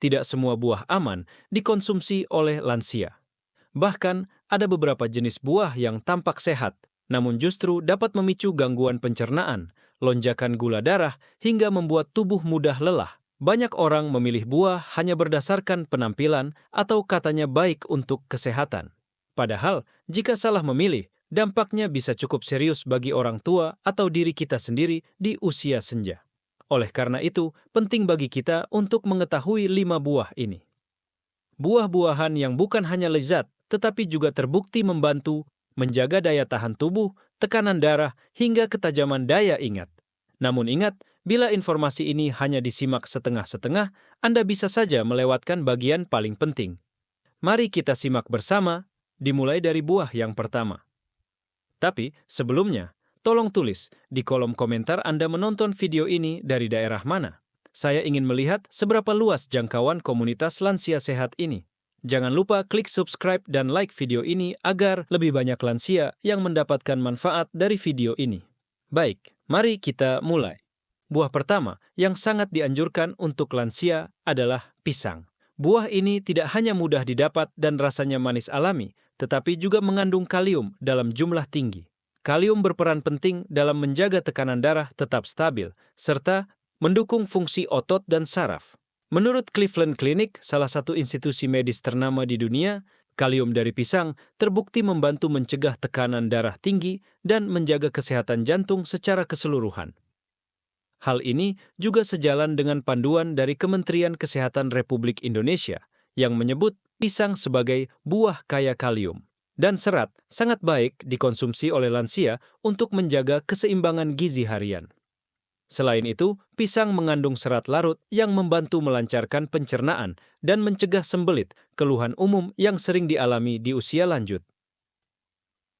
tidak semua buah aman dikonsumsi oleh lansia. Bahkan, ada beberapa jenis buah yang tampak sehat, namun justru dapat memicu gangguan pencernaan, lonjakan gula darah, hingga membuat tubuh mudah lelah. Banyak orang memilih buah hanya berdasarkan penampilan atau katanya baik untuk kesehatan. Padahal, jika salah memilih, dampaknya bisa cukup serius bagi orang tua atau diri kita sendiri di usia senja. Oleh karena itu, penting bagi kita untuk mengetahui 5 buah ini. Buah-buahan yang bukan hanya lezat, tetapi juga terbukti membantu menjaga daya tahan tubuh, tekanan darah, hingga ketajaman daya ingat. Namun ingat, bila informasi ini hanya disimak setengah-setengah, Anda bisa saja melewatkan bagian paling penting. Mari kita simak bersama, dimulai dari buah yang pertama. Tapi, sebelumnya, tolong tulis di kolom komentar Anda menonton video ini dari daerah mana. Saya ingin melihat seberapa luas jangkauan komunitas lansia sehat ini. Jangan lupa klik subscribe dan like video ini agar lebih banyak lansia yang mendapatkan manfaat dari video ini. Baik, mari kita mulai. Buah pertama yang sangat dianjurkan untuk lansia adalah pisang. Buah ini tidak hanya mudah didapat dan rasanya manis alami, tetapi juga mengandung kalium dalam jumlah tinggi. Kalium berperan penting dalam menjaga tekanan darah tetap stabil, serta mendukung fungsi otot dan saraf. Menurut Cleveland Clinic, salah satu institusi medis ternama di dunia, kalium dari pisang terbukti membantu mencegah tekanan darah tinggi dan menjaga kesehatan jantung secara keseluruhan. Hal ini juga sejalan dengan panduan dari Kementerian Kesehatan Republik Indonesia yang menyebut pisang sebagai buah kaya kalium dan serat sangat baik dikonsumsi oleh lansia untuk menjaga keseimbangan gizi harian. Selain itu, pisang mengandung serat larut yang membantu melancarkan pencernaan dan mencegah sembelit, keluhan umum yang sering dialami di usia lanjut.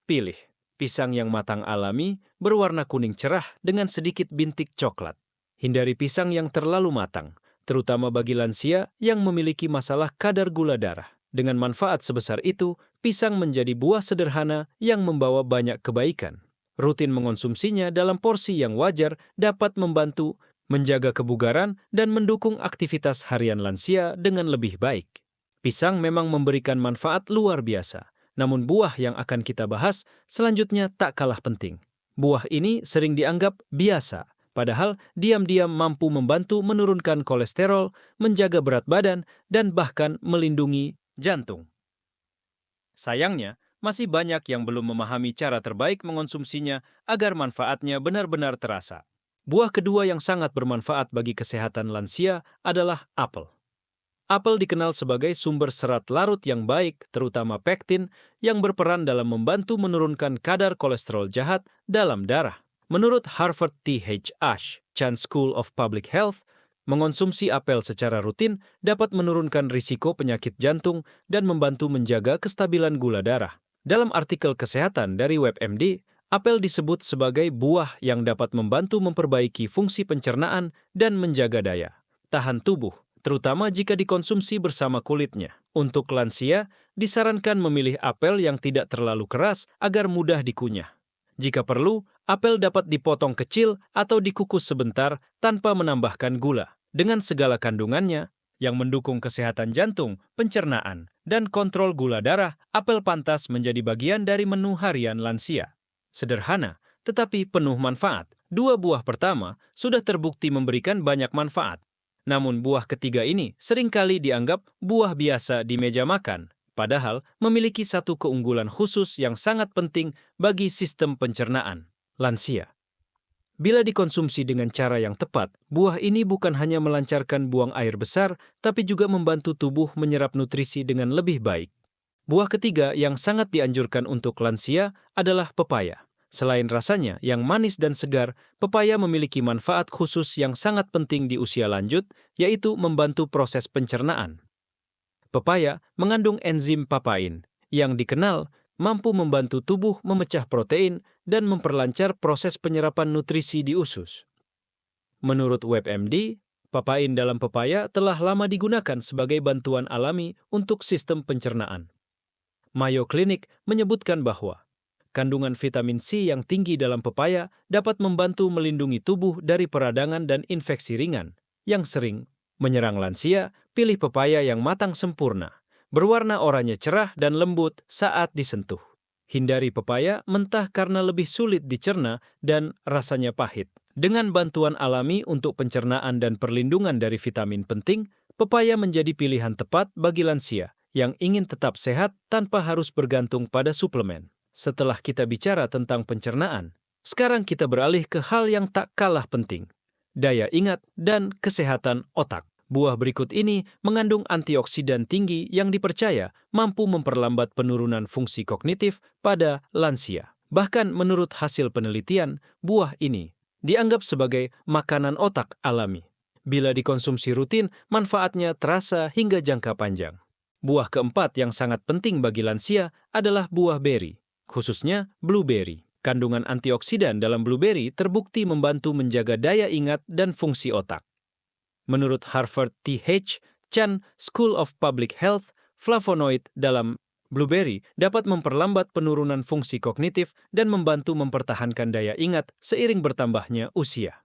Pilih pisang yang matang alami, berwarna kuning cerah dengan sedikit bintik coklat. Hindari pisang yang terlalu matang, terutama bagi lansia yang memiliki masalah kadar gula darah. Dengan manfaat sebesar itu, pisang menjadi buah sederhana yang membawa banyak kebaikan. Rutin mengonsumsinya dalam porsi yang wajar dapat membantu menjaga kebugaran dan mendukung aktivitas harian lansia dengan lebih baik. Pisang memang memberikan manfaat luar biasa, namun buah yang akan kita bahas selanjutnya tak kalah penting. Buah ini sering dianggap biasa, padahal diam-diam mampu membantu menurunkan kolesterol, menjaga berat badan, dan bahkan melindungi jantung. Sayangnya, masih banyak yang belum memahami cara terbaik mengonsumsinya agar manfaatnya benar-benar terasa. Buah kedua yang sangat bermanfaat bagi kesehatan lansia adalah apel. Apel dikenal sebagai sumber serat larut yang baik, terutama pektin, yang berperan dalam membantu menurunkan kadar kolesterol jahat dalam darah. Menurut Harvard T.H. Ash Chan School of Public Health, mengonsumsi apel secara rutin dapat menurunkan risiko penyakit jantung dan membantu menjaga kestabilan gula darah. Dalam artikel kesehatan dari WebMD, apel disebut sebagai buah yang dapat membantu memperbaiki fungsi pencernaan dan menjaga daya tahan tubuh, terutama jika dikonsumsi bersama kulitnya. Untuk lansia, disarankan memilih apel yang tidak terlalu keras agar mudah dikunyah. Jika perlu, apel dapat dipotong kecil atau dikukus sebentar tanpa menambahkan gula. Dengan segala kandungannya, yang mendukung kesehatan jantung, pencernaan, dan kontrol gula darah, apel pantas menjadi bagian dari menu harian lansia. Sederhana, tetapi penuh manfaat. Dua buah pertama sudah terbukti memberikan banyak manfaat. Namun buah ketiga ini seringkali dianggap buah biasa di meja makan, padahal memiliki satu keunggulan khusus yang sangat penting bagi sistem pencernaan lansia. Bila dikonsumsi dengan cara yang tepat, buah ini bukan hanya melancarkan buang air besar, tapi juga membantu tubuh menyerap nutrisi dengan lebih baik. Buah ketiga yang sangat dianjurkan untuk lansia adalah pepaya. Selain rasanya yang manis dan segar, pepaya memiliki manfaat khusus yang sangat penting di usia lanjut, yaitu membantu proses pencernaan. Pepaya mengandung enzim papain, yang dikenal mampu membantu tubuh memecah protein dan memperlancar proses penyerapan nutrisi di usus. Menurut WebMD, papain dalam pepaya telah lama digunakan sebagai bantuan alami untuk sistem pencernaan. Mayo Clinic menyebutkan bahwa kandungan vitamin C yang tinggi dalam pepaya dapat membantu melindungi tubuh dari peradangan dan infeksi ringan yang sering menyerang lansia pilih pepaya yang matang sempurna, berwarna oranye cerah dan lembut saat disentuh. Hindari pepaya mentah karena lebih sulit dicerna dan rasanya pahit. Dengan bantuan alami untuk pencernaan dan perlindungan dari vitamin penting, pepaya menjadi pilihan tepat bagi lansia yang ingin tetap sehat tanpa harus bergantung pada suplemen. Setelah kita bicara tentang pencernaan, sekarang kita beralih ke hal yang tak kalah penting, daya ingat dan kesehatan otak. Buah berikut ini mengandung antioksidan tinggi yang dipercaya mampu memperlambat penurunan fungsi kognitif pada lansia. Bahkan menurut hasil penelitian, buah ini dianggap sebagai makanan otak alami. Bila dikonsumsi rutin, manfaatnya terasa hingga jangka panjang. Buah keempat yang sangat penting bagi lansia adalah buah beri, khususnya blueberry. Kandungan antioksidan dalam blueberry terbukti membantu menjaga daya ingat dan fungsi otak. Menurut Harvard T.H. Chan School of Public Health, flavonoid dalam blueberry dapat memperlambat penurunan fungsi kognitif dan membantu mempertahankan daya ingat seiring bertambahnya usia.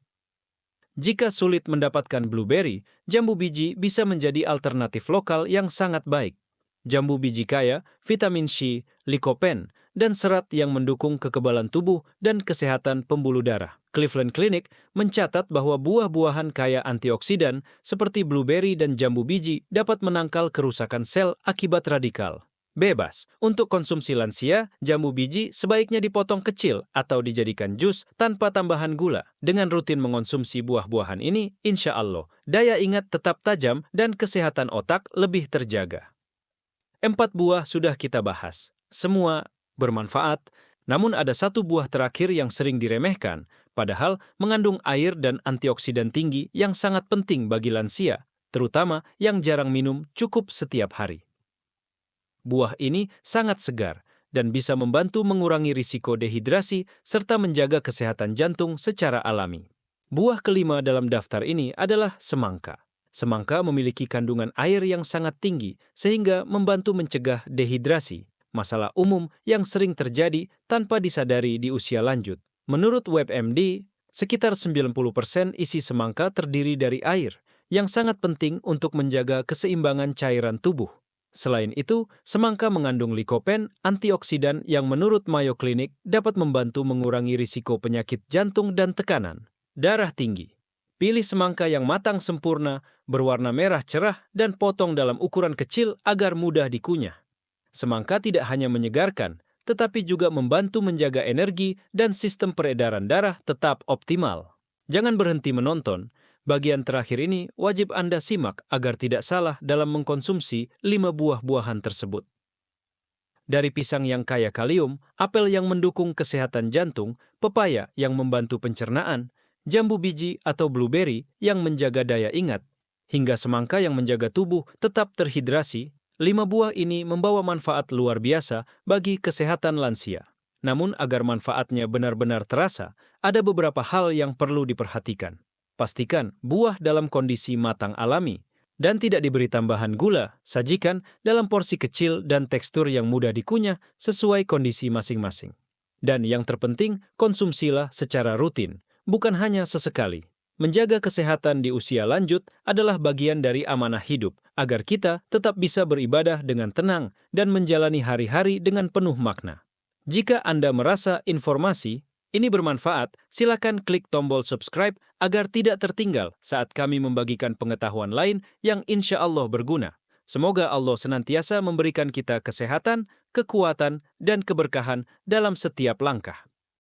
Jika sulit mendapatkan blueberry, jambu biji bisa menjadi alternatif lokal yang sangat baik. Jambu biji kaya vitamin C, likopen, dan serat yang mendukung kekebalan tubuh dan kesehatan pembuluh darah. Cleveland Clinic mencatat bahwa buah-buahan kaya antioksidan seperti blueberry dan jambu biji dapat menangkal kerusakan sel akibat radikal bebas. Untuk konsumsi lansia, jambu biji sebaiknya dipotong kecil atau dijadikan jus tanpa tambahan gula. Dengan rutin mengonsumsi buah-buahan ini, insya Allah, daya ingat tetap tajam dan kesehatan otak lebih terjaga. 4 buah sudah kita bahas. Semua bermanfaat, namun ada satu buah terakhir yang sering diremehkan, padahal mengandung air dan antioksidan tinggi yang sangat penting bagi lansia, terutama yang jarang minum cukup setiap hari. Buah ini sangat segar dan bisa membantu mengurangi risiko dehidrasi serta menjaga kesehatan jantung secara alami. Buah kelima dalam daftar ini adalah semangka. Semangka memiliki kandungan air yang sangat tinggi sehingga membantu mencegah dehidrasi, masalah umum yang sering terjadi tanpa disadari di usia lanjut. Menurut WebMD, sekitar 90% isi semangka terdiri dari air, yang sangat penting untuk menjaga keseimbangan cairan tubuh. Selain itu, semangka mengandung likopen, antioksidan yang menurut Mayo Clinic dapat membantu mengurangi risiko penyakit jantung dan tekanan darah tinggi. Pilih semangka yang matang sempurna, berwarna merah cerah, dan potong dalam ukuran kecil agar mudah dikunyah. Semangka tidak hanya menyegarkan, tetapi juga membantu menjaga energi dan sistem peredaran darah tetap optimal. Jangan berhenti menonton. Bagian terakhir ini wajib Anda simak agar tidak salah dalam mengkonsumsi 5 buah-buahan tersebut. Dari pisang yang kaya kalium, apel yang mendukung kesehatan jantung, pepaya yang membantu pencernaan, jambu biji atau blueberry yang menjaga daya ingat, hingga semangka yang menjaga tubuh tetap terhidrasi, 5 buah ini membawa manfaat luar biasa bagi kesehatan lansia. Namun agar manfaatnya benar-benar terasa, ada beberapa hal yang perlu diperhatikan. Pastikan buah dalam kondisi matang alami dan tidak diberi tambahan gula. Sajikan dalam porsi kecil dan tekstur yang mudah dikunyah sesuai kondisi masing-masing. Dan yang terpenting, konsumsilah secara rutin, bukan hanya sesekali. Menjaga kesehatan di usia lanjut adalah bagian dari amanah hidup, agar kita tetap bisa beribadah dengan tenang dan menjalani hari-hari dengan penuh makna. Jika Anda merasa informasi ini bermanfaat, silakan klik tombol subscribe agar tidak tertinggal saat kami membagikan pengetahuan lain yang insya Allah berguna. Semoga Allah senantiasa memberikan kita kesehatan, kekuatan, dan keberkahan dalam setiap langkah.